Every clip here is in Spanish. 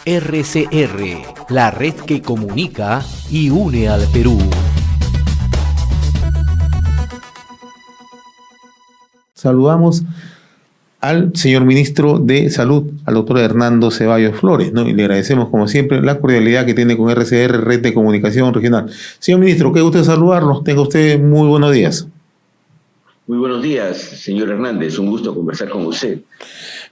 RCR, la red que comunica y une al Perú. Saludamos al señor ministro de Salud, al doctor Hernando Ceballos Flores, ¿no? Y le agradecemos, como siempre, la cordialidad que tiene con RCR, Red de Comunicación Regional. Señor ministro, qué gusto saludarlo. Tenga usted muy buenos días. Muy buenos días, señor Hernández. Un gusto conversar con usted.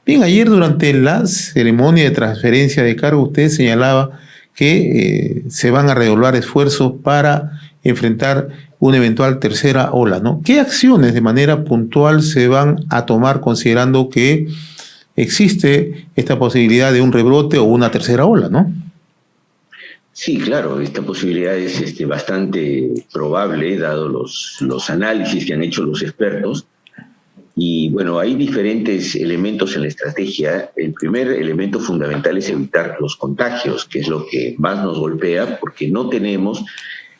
Bien, ayer durante la ceremonia de transferencia de cargo, usted señalaba que se van a redoblar esfuerzos para enfrentar una eventual tercera ola, ¿no? ¿Qué acciones de manera puntual se van a tomar considerando que existe esta posibilidad de un rebrote o una tercera ola, ¿no? Sí, claro, esta posibilidad es bastante probable, dado los análisis que han hecho los expertos. Y bueno, hay diferentes elementos en la estrategia. El primer elemento fundamental es evitar los contagios, que es lo que más nos golpea, porque no tenemos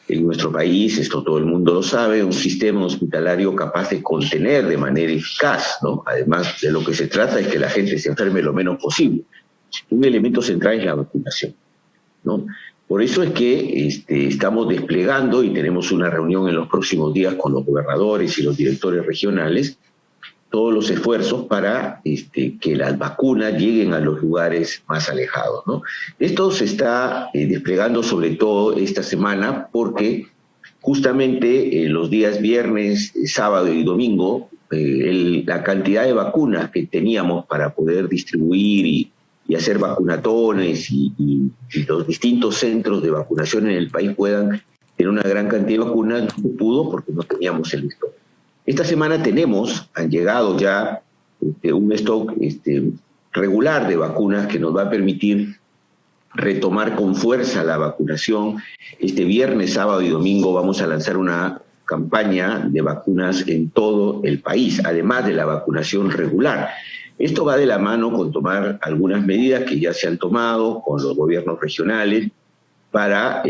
en nuestro país, esto todo el mundo lo sabe, un sistema hospitalario capaz de contener de manera eficaz, ¿no? Además, de lo que se trata es que la gente se enferme lo menos posible. Un elemento central es la vacunación, ¿no? Por eso es que estamos desplegando y tenemos una reunión en los próximos días con los gobernadores y los directores regionales, todos los esfuerzos para que las vacunas lleguen a los lugares más alejados, ¿no? Esto se está desplegando sobre todo esta semana porque justamente los días viernes, sábado y domingo, la cantidad de vacunas que teníamos para poder distribuir y hacer vacunatones y los distintos centros de vacunación en el país puedan tener una gran cantidad de vacunas, no se pudo porque no teníamos el stock. Esta semana han llegado ya un stock regular de vacunas que nos va a permitir retomar con fuerza la vacunación. Este viernes, sábado y domingo vamos a lanzar una campaña de vacunas en todo el país, además de la vacunación regular. Esto va de la mano con tomar algunas medidas que ya se han tomado con los gobiernos regionales para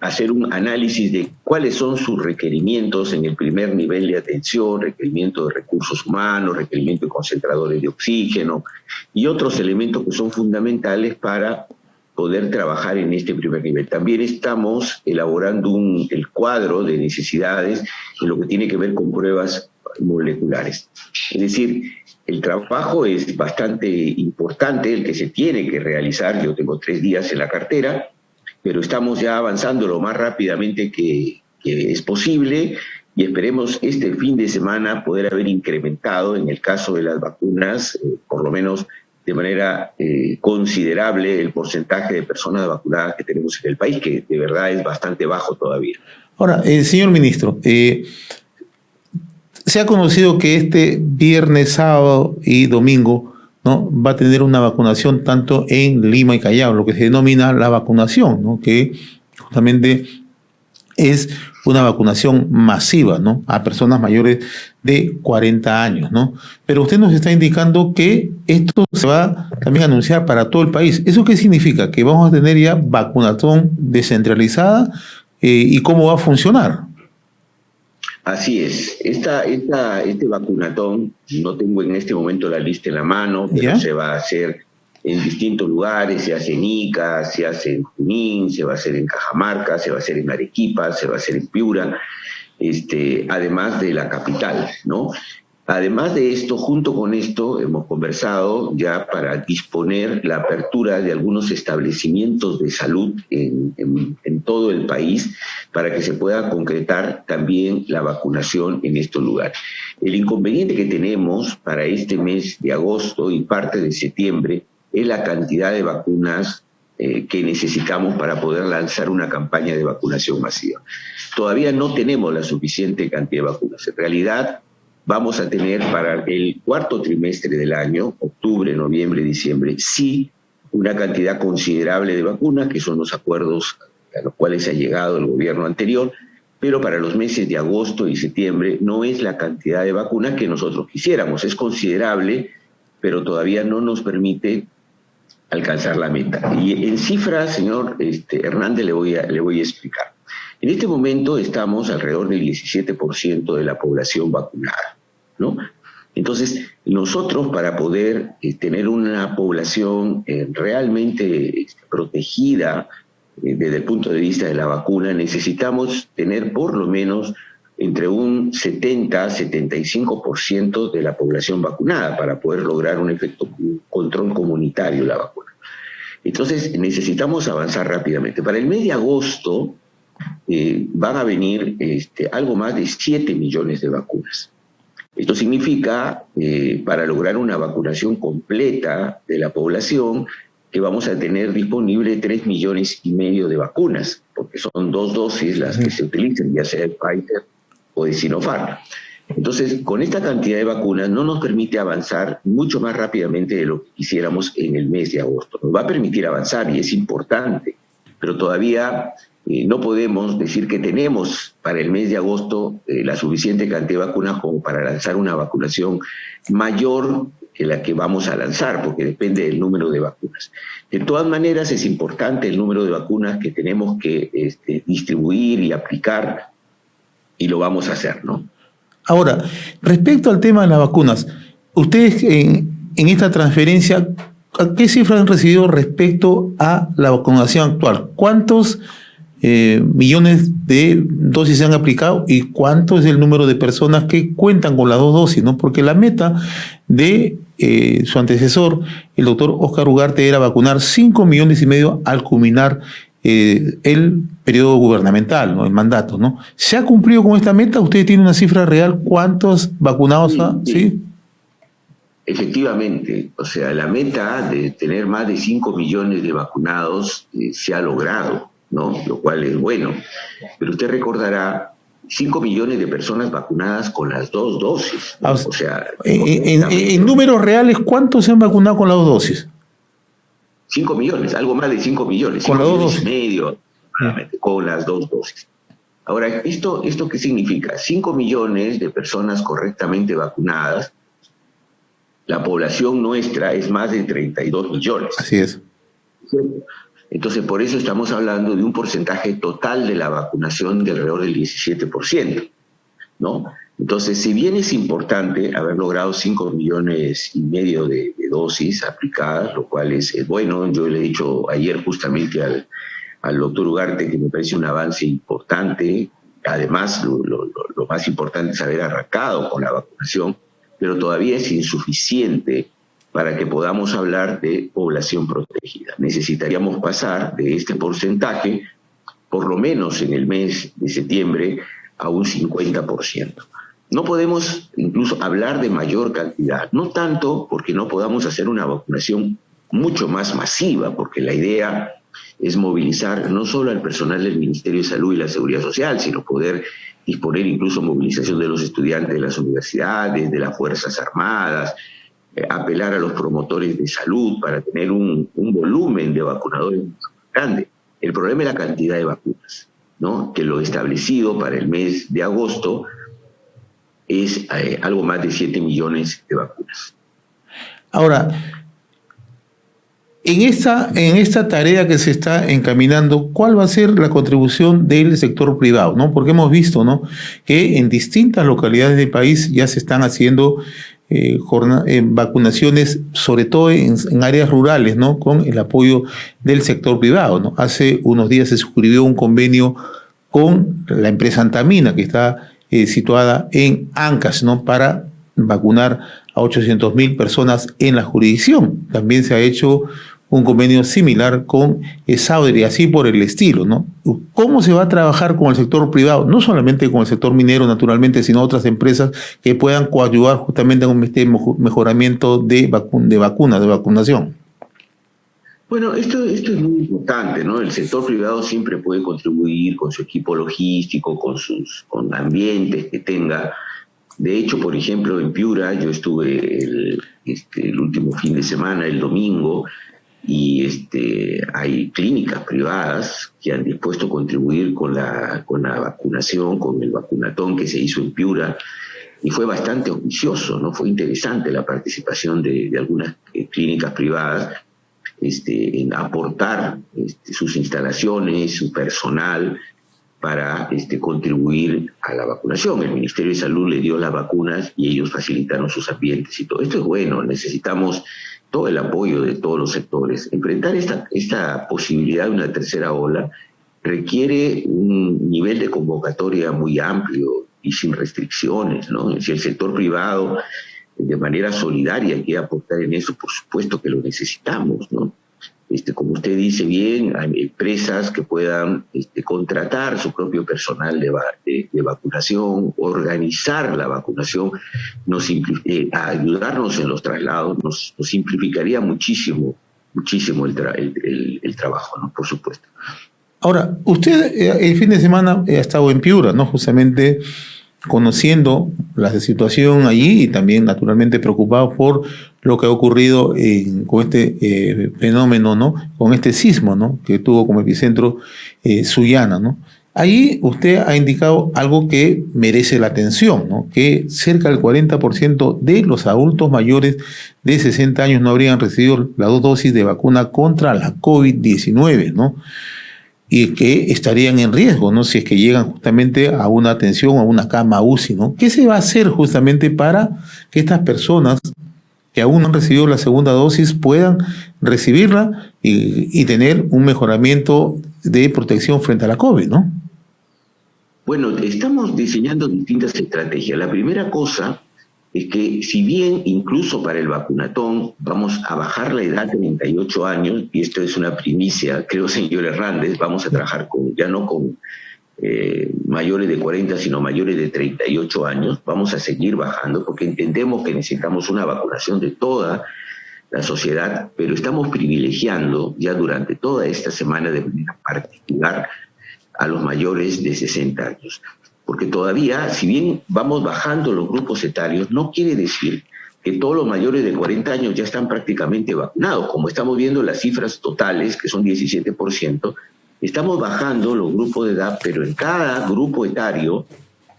hacer un análisis de cuáles son sus requerimientos en el primer nivel de atención, requerimiento de recursos humanos, requerimiento de concentradores de oxígeno y otros elementos que son fundamentales para poder trabajar en este primer nivel. También estamos elaborando el cuadro de necesidades en lo que tiene que ver con pruebas moleculares. Es decir, el trabajo es bastante importante, el que se tiene que realizar. Yo tengo 3 días en la cartera, pero estamos ya avanzando lo más rápidamente que es posible y esperemos este fin de semana poder haber incrementado, en el caso de las vacunas, por lo menos de manera considerable, el porcentaje de personas vacunadas que tenemos en el país, que de verdad es bastante bajo todavía. Ahora, señor ministro, se ha conocido que este viernes, sábado y domingo, ¿no?, va a tener una vacunación tanto en Lima y Callao, lo que se denomina la vacunación, ¿no?, que justamente es una vacunación masiva, ¿no?, a personas mayores de 40 años, ¿no? Pero usted nos está indicando que esto se va también a anunciar para todo el país. ¿Eso qué significa? ¿Que vamos a tener ya vacunación descentralizada? ¿Y cómo va a funcionar? Así es. Este vacunatón, no tengo en este momento la lista en la mano, pero ¿ya? Se va a hacer en distintos lugares, se hace en Ica, se hace en Junín, se va a hacer en Cajamarca, se va a hacer en Arequipa, se va a hacer en Piura, además de la capital, ¿no? Además de esto, junto con esto, hemos conversado ya para disponer la apertura de algunos establecimientos de salud en todo el país para que se pueda concretar también la vacunación en estos lugares. El inconveniente que tenemos para este mes de agosto y parte de septiembre es la cantidad de vacunas que necesitamos para poder lanzar una campaña de vacunación masiva. Todavía no tenemos la suficiente cantidad de vacunas. En realidad, vamos a tener para el cuarto trimestre del año, octubre, noviembre, diciembre, sí, una cantidad considerable de vacunas, que son los acuerdos a los cuales se ha llegado el gobierno anterior, pero para los meses de agosto y septiembre no es la cantidad de vacunas que nosotros quisiéramos. Es considerable, pero todavía no nos permite alcanzar la meta. Y en cifras, señor Hernández, le voy a explicar. En este momento estamos alrededor del 17% de la población vacunada, ¿no? Entonces, nosotros para poder tener una población realmente protegida desde el punto de vista de la vacuna, necesitamos tener por lo menos entre un 70-75% de la población vacunada para poder lograr un efecto control comunitario de la vacuna. Entonces, necesitamos avanzar rápidamente. Para el mes de agosto van a venir algo más de 7 millones de vacunas. Esto significa, para lograr una vacunación completa de la población, que vamos a tener disponible 3,5 millones de vacunas, porque son 2 dosis las que se utilizan, ya sea de Pfizer o de Sinopharm. Entonces, con esta cantidad de vacunas no nos permite avanzar mucho más rápidamente de lo que quisiéramos en el mes de agosto. Nos va a permitir avanzar y es importante, pero todavía no podemos decir que tenemos para el mes de agosto la suficiente cantidad de vacunas como para lanzar una vacunación mayor que la que vamos a lanzar, porque depende del número de vacunas. De todas maneras, es importante el número de vacunas que tenemos que distribuir y aplicar, y lo vamos a hacer, ¿no? Ahora, respecto al tema de las vacunas, ustedes en esta transferencia, ¿qué cifras han recibido respecto a la vacunación actual? ¿Cuántos millones de dosis se han aplicado y cuánto es el número de personas que cuentan con las 2 dosis, ¿no? Porque la meta de su antecesor, el doctor Óscar Ugarte, era vacunar 5,5 millones al culminar el periodo gubernamental, ¿no? El mandato, ¿no? ¿Se ha cumplido con esta meta? ¿Usted tiene una cifra real? ¿Cuántos vacunados ha? ¿Sí? Efectivamente, o sea, la meta de tener más de 5 millones de vacunados se ha logrado, ¿no? Lo cual es bueno. Pero usted recordará 5 millones de personas vacunadas con las 2 dosis, ¿no? O sea, en números reales, ¿cuántos se han vacunado con las 2 dosis? 5 millones, algo más de 5 millones. Con las 2 dosis. 5,5 millones con las 2 dosis. Ahora, ¿esto qué significa? 5 millones de personas correctamente vacunadas. La población nuestra es más de 32 millones. Así es. Entonces, por eso estamos hablando de un porcentaje total de la vacunación de alrededor del 17%, ¿no? Entonces, si bien es importante haber logrado 5,5 millones de dosis aplicadas, lo cual es bueno, yo le he dicho ayer justamente al doctor Ugarte que me parece un avance importante. Además, lo más importante es haber arrancado con la vacunación, pero todavía es insuficiente para que podamos hablar de población protegida. Necesitaríamos pasar de este porcentaje, por lo menos en el mes de septiembre, a un 50%. No podemos incluso hablar de mayor cantidad, no tanto porque no podamos hacer una vacunación mucho más masiva, porque la idea es movilizar no solo al personal del Ministerio de Salud y la Seguridad Social, sino poder disponer incluso movilización de los estudiantes de las universidades, de las Fuerzas Armadas, apelar a los promotores de salud para tener un volumen de vacunadores más grande. El problema es la cantidad de vacunas, ¿no? Que lo establecido para el mes de agosto es algo más de 7 millones de vacunas. Ahora, en esta tarea que se está encaminando, ¿cuál va a ser la contribución del sector privado, ¿no? Porque hemos visto, ¿no?, que en distintas localidades del país ya se están haciendo vacunaciones, sobre todo en áreas rurales, ¿no?, con el apoyo del sector privado, ¿no? Hace unos días se suscribió un convenio con la empresa Antamina, que está situada en Ancash, ¿no?, para vacunar a 800,000 personas en la jurisdicción. También se ha hecho un convenio similar con Sauder y así por el estilo, ¿no? ¿Cómo se va a trabajar con el sector privado? No solamente con el sector minero, naturalmente, sino otras empresas que puedan coadyuvar justamente con este mejoramiento de vacunación. Bueno, esto es muy importante, ¿no? El sector privado siempre puede contribuir con su equipo logístico, con ambientes que tenga. De hecho, por ejemplo, en Piura yo estuve el último fin de semana, el domingo, y hay clínicas privadas que han dispuesto a contribuir con la vacunación, con el vacunatón que se hizo en Piura, y fue bastante oficioso, ¿no? Fue interesante la participación de algunas clínicas privadas en aportar sus instalaciones, su personal, para contribuir a la vacunación. El Ministerio de Salud le dio las vacunas y ellos facilitaron sus ambientes y todo. Esto es bueno, necesitamos todo el apoyo de todos los sectores. Enfrentar esta posibilidad de una tercera ola requiere un nivel de convocatoria muy amplio y sin restricciones, ¿no? Si el sector privado de manera solidaria quiere aportar en eso, por supuesto que lo necesitamos, ¿no? Como usted dice bien, hay empresas que puedan contratar su propio personal de vacunación, organizar la vacunación, ayudarnos en los traslados, nos simplificaría muchísimo el trabajo, ¿no? Por supuesto. Ahora, usted el fin de semana ha estado en Piura, ¿no? Justamente conociendo la situación allí y también naturalmente preocupado por lo que ha ocurrido con este fenómeno, ¿no? Con este sismo, ¿no? Que tuvo como epicentro Sullana, ¿no? Ahí usted ha indicado algo que merece la atención, ¿no? Que cerca del 40% de los adultos mayores de 60 años no habrían recibido las 2 dosis de vacuna contra la COVID-19, ¿no? Y que estarían en riesgo, ¿no? Si es que llegan justamente a una atención, a una cama UCI, ¿no? ¿Qué se va a hacer justamente para que estas personas que aún no han recibido la segunda dosis puedan recibirla y tener un mejoramiento de protección frente a la COVID, ¿no? Bueno, estamos diseñando distintas estrategias. La primera cosa es que si bien incluso para el vacunatón vamos a bajar la edad de 38 años, y esto es una primicia, creo, señor Hernández, vamos a trabajar ya no con mayores de 40, sino mayores de 38 años, vamos a seguir bajando porque entendemos que necesitamos una vacunación de toda la sociedad, pero estamos privilegiando ya durante toda esta semana de manera particular a los mayores de 60 años. Porque todavía, si bien vamos bajando los grupos etarios, no quiere decir que todos los mayores de 40 años ya están prácticamente vacunados. Como estamos viendo las cifras totales, que son 17%, estamos bajando los grupos de edad, pero en cada grupo etario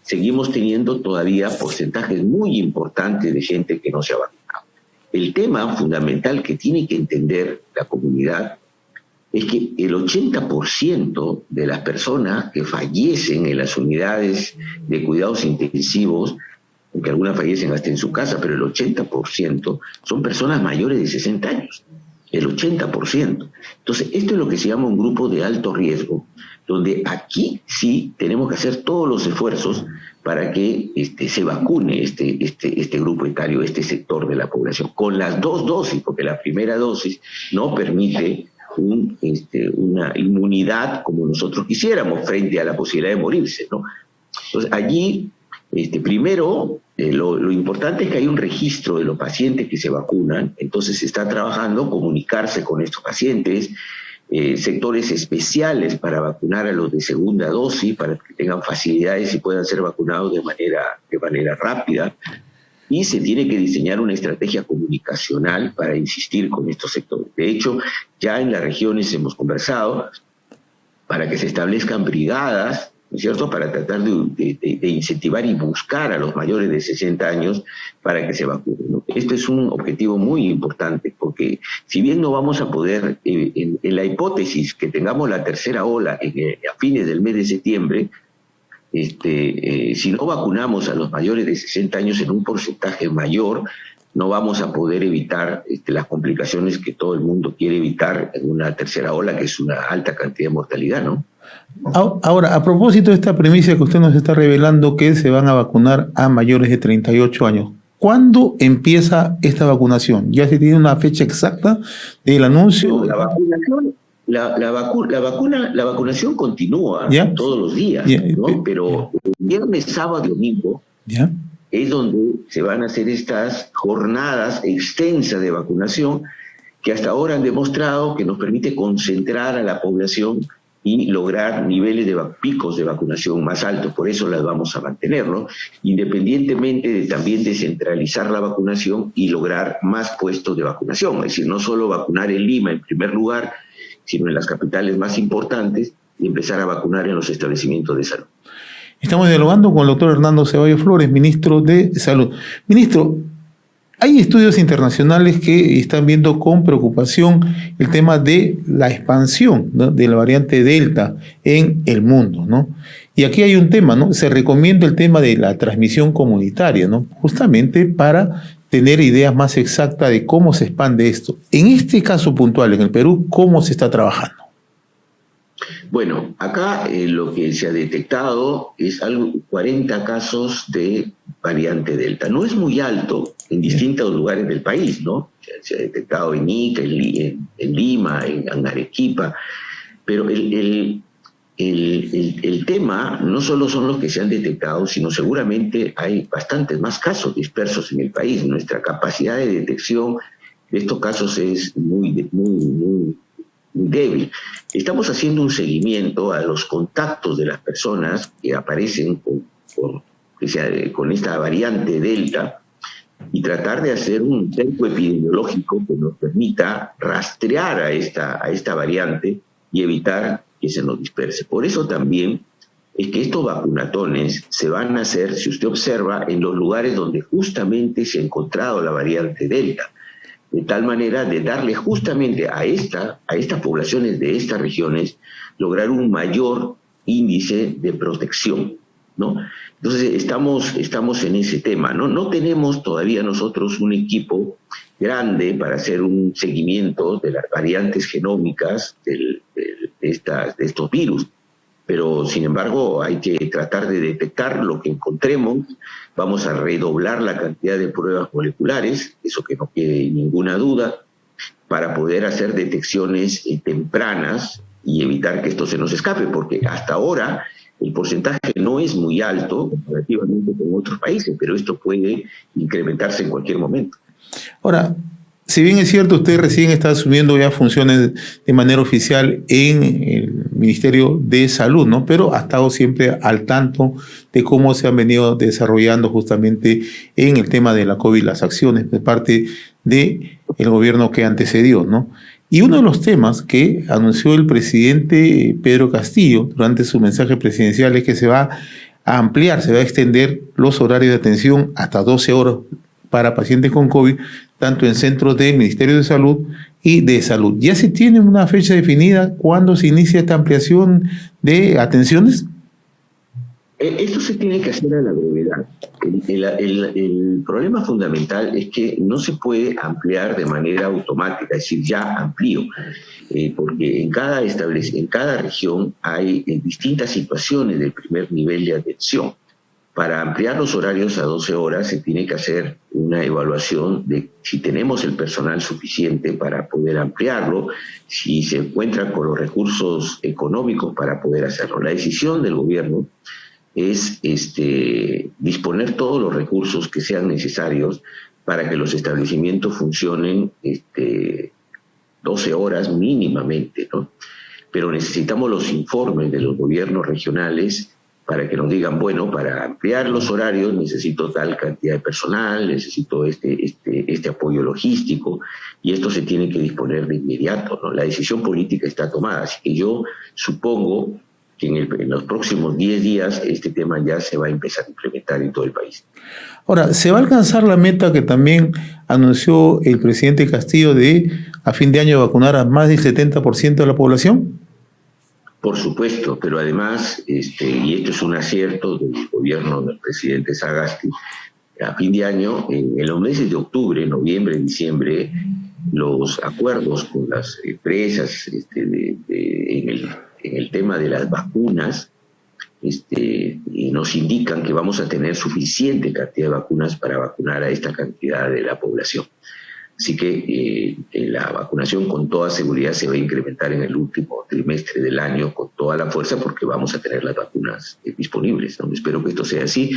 seguimos teniendo todavía porcentajes muy importantes de gente que no se ha vacunado. El tema fundamental que tiene que entender la comunidad es que el 80% de las personas que fallecen en las unidades de cuidados intensivos, aunque algunas fallecen hasta en su casa, pero el 80% son personas mayores de 60 años. El 80%. Entonces, esto es lo que se llama un grupo de alto riesgo, donde aquí sí tenemos que hacer todos los esfuerzos para que se vacune este grupo etario, este sector de la población, con las 2 dosis, porque la primera dosis no permite una inmunidad como nosotros quisiéramos frente a la posibilidad de morirse, ¿no? Entonces allí, primero, lo importante es que hay un registro de los pacientes que se vacunan, entonces se está trabajando comunicarse con estos pacientes, sectores especiales para vacunar a los de segunda dosis, para que tengan facilidades y puedan ser vacunados de manera rápida. Y se tiene que diseñar una estrategia comunicacional para insistir con estos sectores. De hecho, ya en las regiones hemos conversado para que se establezcan brigadas, ¿no es cierto?, para tratar de incentivar y buscar a los mayores de 60 años para que se vacunen, ¿no? Este es un objetivo muy importante, porque si bien no vamos a poder, en la hipótesis que tengamos la tercera ola a fines del mes de septiembre, si no vacunamos a los mayores de 60 años en un porcentaje mayor, no vamos a poder evitar las complicaciones que todo el mundo quiere evitar en una tercera ola, que es una alta cantidad de mortalidad, ¿no? Ahora, a propósito de esta premisa que usted nos está revelando, que se van a vacunar a mayores de 38 años, ¿cuándo empieza esta vacunación? ¿Ya se tiene una fecha exacta del anuncio? La vacunación... La vacunación continúa todos los días, ¿no? Pero el viernes, sábado y domingo es donde se van a hacer estas jornadas extensas de vacunación que hasta ahora han demostrado que nos permite concentrar a la población y lograr niveles de picos de vacunación más altos. Por eso las vamos a mantener, ¿no? Independientemente de también descentralizar la vacunación y lograr más puestos de vacunación. Es decir, no solo vacunar en Lima en primer lugar, sino en las capitales más importantes y empezar a vacunar en los establecimientos de salud. Estamos dialogando con el doctor Hernando Ceballos Flores, ministro de Salud. Ministro, Hay estudios internacionales que están viendo con preocupación el tema de la expansión, ¿no?, de la variante Delta en el mundo, ¿no? Y aquí hay un tema, ¿no? Se recomienda el tema de la transmisión comunitaria, ¿no? Justamente para tener ideas más exactas de cómo se expande esto. En este caso puntual, en el Perú, ¿cómo se está trabajando? Bueno, acá lo que se ha detectado es 40 casos de variante Delta. No es muy alto en distintos lugares del país, ¿no? Se ha detectado en Ica, en Lima, en Arequipa, pero el tema no solo son los que se han detectado, sino seguramente hay bastantes más casos dispersos en el país. Nuestra capacidad de detección de estos casos es muy débil. Estamos haciendo un seguimiento a los contactos de las personas que aparecen con esta variante Delta y tratar de hacer un cerco epidemiológico que nos permita rastrear a esta variante y evitar que se nos disperse. Por eso también es que estos vacunatones se van a hacer, si usted observa, en los lugares donde justamente se ha encontrado la variante Delta, de tal manera de darle justamente a estas poblaciones de estas regiones, lograr un mayor índice de protección, ¿no? Entonces estamos en ese tema, ¿no? No tenemos todavía nosotros un equipo grande para hacer un seguimiento de las variantes genómicas de estos virus, pero sin embargo hay que tratar de detectar lo que encontremos. Vamos a redoblar la cantidad de pruebas moleculares, eso que no quede ninguna duda, para poder hacer detecciones tempranas y evitar que esto se nos escape, porque hasta ahora el porcentaje no es muy alto comparativamente con otros países, pero esto puede incrementarse en cualquier momento. Ahora, si bien es cierto, usted recién está asumiendo ya funciones de manera oficial en el Ministerio de Salud, ¿no? Pero ha estado siempre al tanto de cómo se han venido desarrollando justamente en el tema de la COVID las acciones de parte del gobierno que antecedió, ¿no? Y uno de los temas que anunció el presidente Pedro Castillo durante su mensaje presidencial es que se va a ampliar, se va a extender los horarios de atención hasta 12 horas para pacientes con COVID, tanto en centros del Ministerio de Salud y de Salud. ¿Ya se tiene una fecha definida cuándo se inicia esta ampliación de atenciones? Esto se tiene que hacer a la brevedad. El problema fundamental es que no se puede ampliar de manera automática, es decir, ya amplío, porque en cada región hay distintas situaciones del primer nivel de atención. Para ampliar los horarios a 12 horas se tiene que hacer una evaluación de si tenemos el personal suficiente para poder ampliarlo, si se encuentran con los recursos económicos para poder hacerlo. La decisión del gobierno es disponer todos los recursos que sean necesarios para que los establecimientos funcionen 12 horas mínimamente, ¿no? Pero necesitamos los informes de los gobiernos regionales para que nos digan, bueno, para ampliar los horarios necesito tal cantidad de personal, necesito este apoyo logístico, y esto se tiene que disponer de inmediato, ¿no? La decisión política está tomada, así que yo supongo que en los próximos 10 días este tema ya se va a empezar a implementar en todo el país. Ahora, ¿se va a alcanzar la meta que también anunció el presidente Castillo de a fin de año vacunar a más del 70% de la población? Por supuesto, pero además, y esto es un acierto del gobierno del presidente Sagasti, a fin de año, en los meses de octubre, noviembre, diciembre, los acuerdos con las empresas en el tema de las vacunas nos indican que vamos a tener suficiente cantidad de vacunas para vacunar a esta cantidad de la población. Así que la vacunación con toda seguridad se va a incrementar en el último trimestre del año con toda la fuerza porque vamos a tener las vacunas disponibles, ¿no? Espero que esto sea así.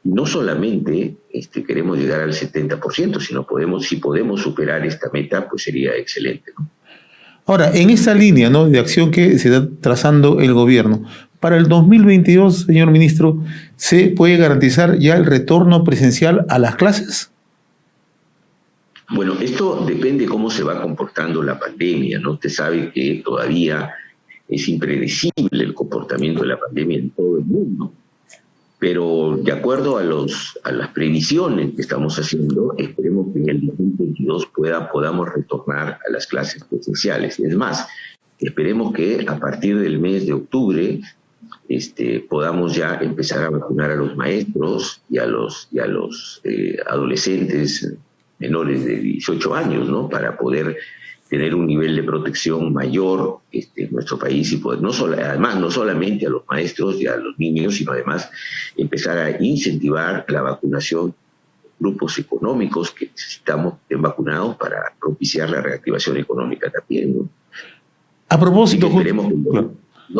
No solamente queremos llegar al 70%, sino si podemos superar esta meta, pues sería excelente, ¿no? Ahora, en esta línea, ¿no?, de acción que se está trazando el gobierno, para el 2022, señor ministro, ¿se puede garantizar ya el retorno presencial a las clases? Bueno, esto depende cómo se va comportando la pandemia, ¿no? Usted sabe que todavía es impredecible el comportamiento de la pandemia en todo el mundo. Pero de acuerdo a las previsiones que estamos haciendo, esperemos que en el 2022 podamos retornar a las clases presenciales. Es más, esperemos que a partir del mes de octubre podamos ya empezar a vacunar a los maestros y a los adolescentes menores de 18 años, ¿no? Para poder tener un nivel de protección mayor en nuestro país y poder, además, no solamente a los maestros y a los niños, sino además empezar a incentivar la vacunación de grupos económicos que necesitamos que estén vacunados para propiciar la reactivación económica también, ¿no? A propósito,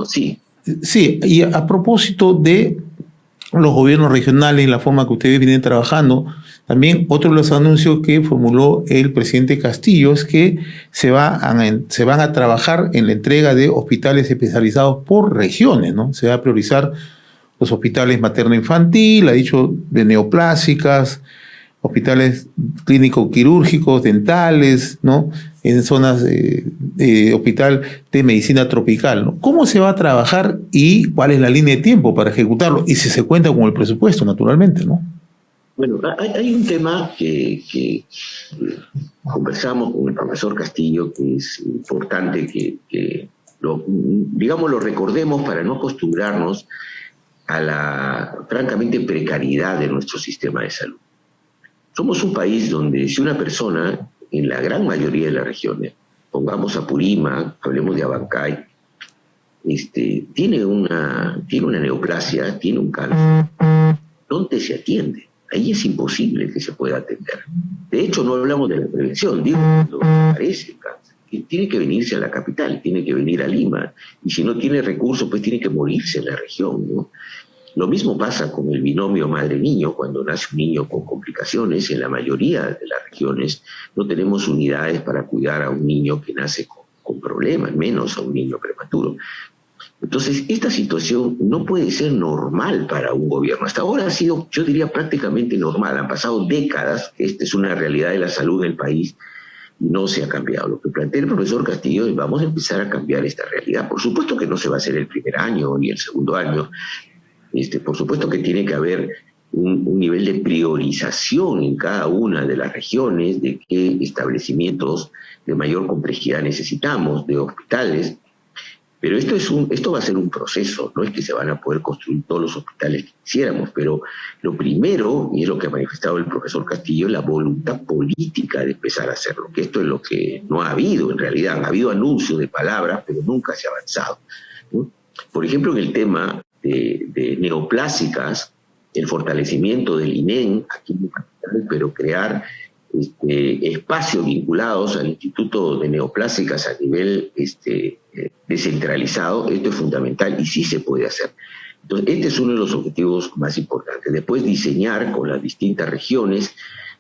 sí. Sí, y a propósito de los gobiernos regionales y la forma que ustedes vienen trabajando, también otro de los anuncios que formuló el presidente Castillo es que se van a trabajar en la entrega de hospitales especializados por regiones, ¿no? Se va a priorizar los hospitales materno-infantil, ha dicho de neoplásicas, hospitales clínico-quirúrgicos, dentales, ¿no? En zonas de hospital de medicina tropical, ¿no? ¿Cómo se va a trabajar y cuál es la línea de tiempo para ejecutarlo? Y si se cuenta con el presupuesto, naturalmente, ¿no? Bueno, hay un tema que conversamos con el profesor Castillo, que es importante que lo recordemos para no acostumbrarnos a la, francamente, precariedad de nuestro sistema de salud. Somos un país donde si una persona, en la gran mayoría de las regiones, pongamos Apurímac, hablemos de Abancay, tiene una neoplasia, tiene un cáncer, ¿dónde se atiende? Ahí es imposible que se pueda atender. De hecho, no hablamos de la prevención, digo, cuando aparece el cáncer, tiene que venirse a la capital, tiene que venir a Lima, y si no tiene recursos, pues tiene que morirse en la región, ¿no? Lo mismo pasa con el binomio madre-niño. Cuando nace un niño con complicaciones, en la mayoría de las regiones no tenemos unidades para cuidar a un niño que nace con problemas, menos a un niño prematuro. Entonces, esta situación no puede ser normal para un gobierno. Hasta ahora ha sido, yo diría, prácticamente normal. Han pasado décadas que esta es una realidad de la salud del país y no se ha cambiado. Lo que plantea el profesor Castillo es: vamos a empezar a cambiar esta realidad. Por supuesto que no se va a hacer el primer año ni el segundo año. Por supuesto que tiene que haber un nivel de priorización en cada una de las regiones de qué establecimientos de mayor complejidad necesitamos, de hospitales, pero esto va a ser un proceso, no es que se van a poder construir todos los hospitales que quisiéramos, pero lo primero, y es lo que ha manifestado el profesor Castillo, es la voluntad política de empezar a hacerlo, que esto es lo que no ha habido en realidad. Han habido anuncios de palabras, pero nunca se ha avanzado, ¿no? Por ejemplo, en el tema de neoplásicas, el fortalecimiento del INEN aquí en capital, pero crear espacios vinculados al Instituto de Neoplásicas a nivel descentralizado, esto es fundamental y sí se puede hacer. Entonces, este es uno de los objetivos más importantes. Después, diseñar con las distintas regiones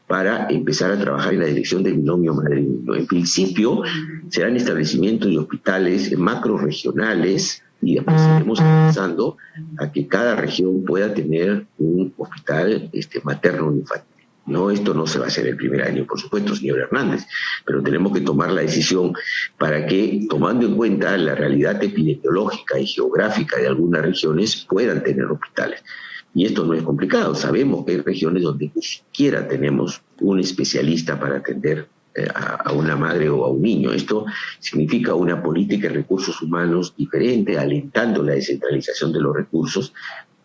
para empezar a trabajar en la dirección del binomio madre-niño. En principio, serán establecimientos y hospitales macrorregionales, y después iremos avanzando a que cada región pueda tener un hospital materno-infantil. No, esto no se va a hacer el primer año, por supuesto, señor Hernández, pero tenemos que tomar la decisión para que, tomando en cuenta la realidad epidemiológica y geográfica de algunas regiones, puedan tener hospitales. Y esto no es complicado. Sabemos que hay regiones donde ni siquiera tenemos un especialista para atender a una madre o a un niño. Esto significa una política de recursos humanos diferente, alentando la descentralización de los recursos,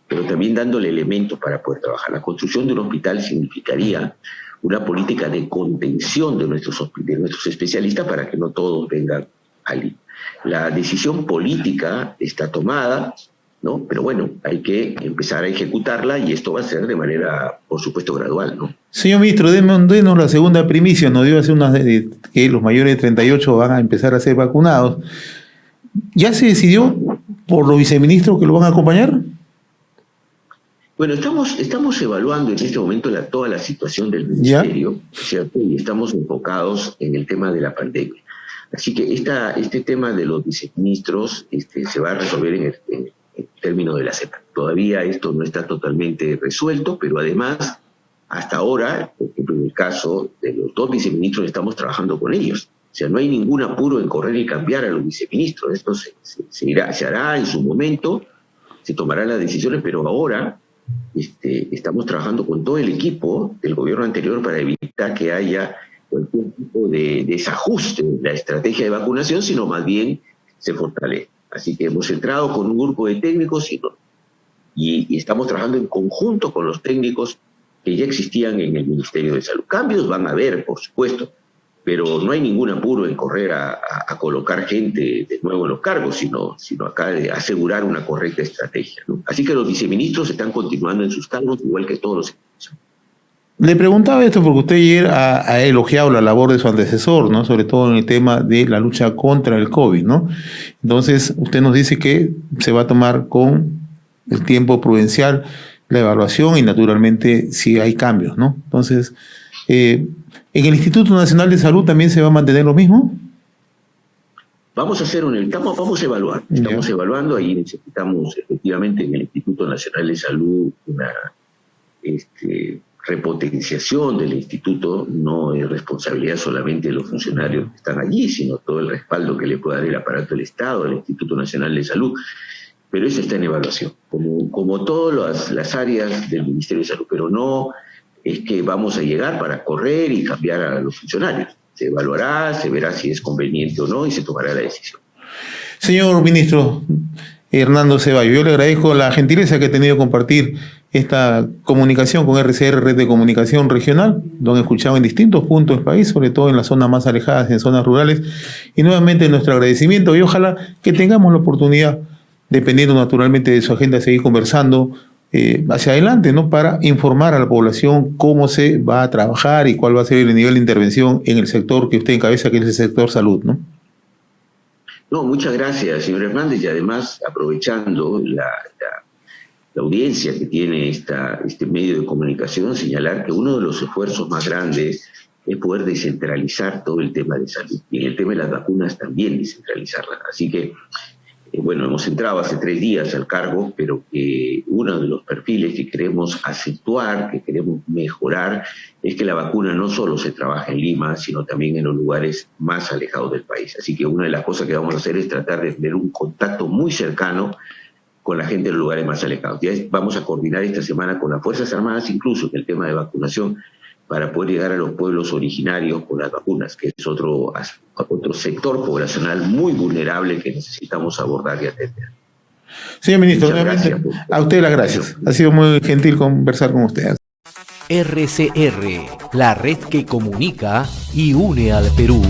pero también dándole elementos para poder trabajar. La construcción de un hospital significaría una política de contención de nuestros especialistas para que no todos vengan al. La decisión política está tomada, ¿no? Pero bueno, hay que empezar a ejecutarla y esto va a ser de manera, por supuesto, gradual, ¿no? Señor ministro, denos la segunda primicia. Nos dio hace que los mayores de 38 van a empezar a ser vacunados. ¿Ya se decidió por los viceministros que lo van a acompañar? Bueno, estamos evaluando en este momento toda la situación del ministerio, ¿cierto? Y estamos enfocados en el tema de la pandemia. Así que este tema de los viceministros se va a resolver en el término de la CEPA. Todavía esto no está totalmente resuelto, pero además, hasta ahora, por ejemplo, en el caso de los dos viceministros, estamos trabajando con ellos. O sea, no hay ningún apuro en correr y cambiar a los viceministros. Esto se hará en su momento, se tomarán las decisiones, pero ahora estamos trabajando con todo el equipo del gobierno anterior para evitar que haya cualquier tipo de desajuste en la estrategia de vacunación, sino más bien se fortalece. Así que hemos entrado con un grupo de técnicos y estamos trabajando en conjunto con los técnicos que ya existían en el Ministerio de Salud. Cambios van a haber, por supuesto, pero no hay ningún apuro en correr a colocar gente de nuevo en los cargos, sino acá de asegurar una correcta estrategia, ¿no? Así que los viceministros están continuando en sus cargos, igual que todos los ministros. Le preguntaba esto porque usted ayer ha elogiado la labor de su antecesor, ¿no? Sobre todo en el tema de la lucha contra el COVID, ¿no? Entonces, usted nos dice que se va a tomar con el tiempo prudencial la evaluación y naturalmente si hay cambios, ¿no? Entonces, ¿en el Instituto Nacional de Salud también se va a mantener lo mismo? Vamos a evaluar. Estamos evaluando, ahí necesitamos efectivamente en el Instituto Nacional de Salud una repotenciación del instituto. No es responsabilidad solamente de los funcionarios que están allí, sino todo el respaldo que le puede dar el aparato del Estado, el Instituto Nacional de Salud. Pero eso está en evaluación, como todas las áreas del Ministerio de Salud. Pero no es que vamos a llegar para correr y cambiar a los funcionarios. Se evaluará, se verá si es conveniente o no y se tomará la decisión. Señor ministro Hernando Ceballos, yo le agradezco la gentileza que ha tenido de compartir esta comunicación con RCR, Red de Comunicación Regional. Lo han escuchado en distintos puntos del país, sobre todo en las zonas más alejadas, en zonas rurales. Y nuevamente nuestro agradecimiento y ojalá que tengamos la oportunidad, dependiendo naturalmente de su agenda, de seguir conversando hacia adelante, ¿no? Para informar a la población cómo se va a trabajar y cuál va a ser el nivel de intervención en el sector que usted encabeza, que es el sector salud, ¿no? No, muchas gracias, señor Hernández, y además aprovechando la audiencia que tiene este medio de comunicación, señalar que uno de los esfuerzos más grandes es poder descentralizar todo el tema de salud, y en el tema de las vacunas también descentralizarlas. Así que, bueno, hemos entrado hace 3 días al cargo, pero que uno de los perfiles que queremos acentuar, que queremos mejorar, es que la vacuna no solo se trabaja en Lima, sino también en los lugares más alejados del país. Así que una de las cosas que vamos a hacer es tratar de tener un contacto muy cercano con la gente de los lugares más alejados. Ya vamos a coordinar esta semana con las Fuerzas Armadas, incluso en el tema de vacunación, para poder llegar a los pueblos originarios con las vacunas, que es otro sector poblacional muy vulnerable que necesitamos abordar y atender. Señor ministro, nuevamente, a usted las gracias. Ha sido muy gentil conversar con usted. RCR, la red que comunica y une al Perú.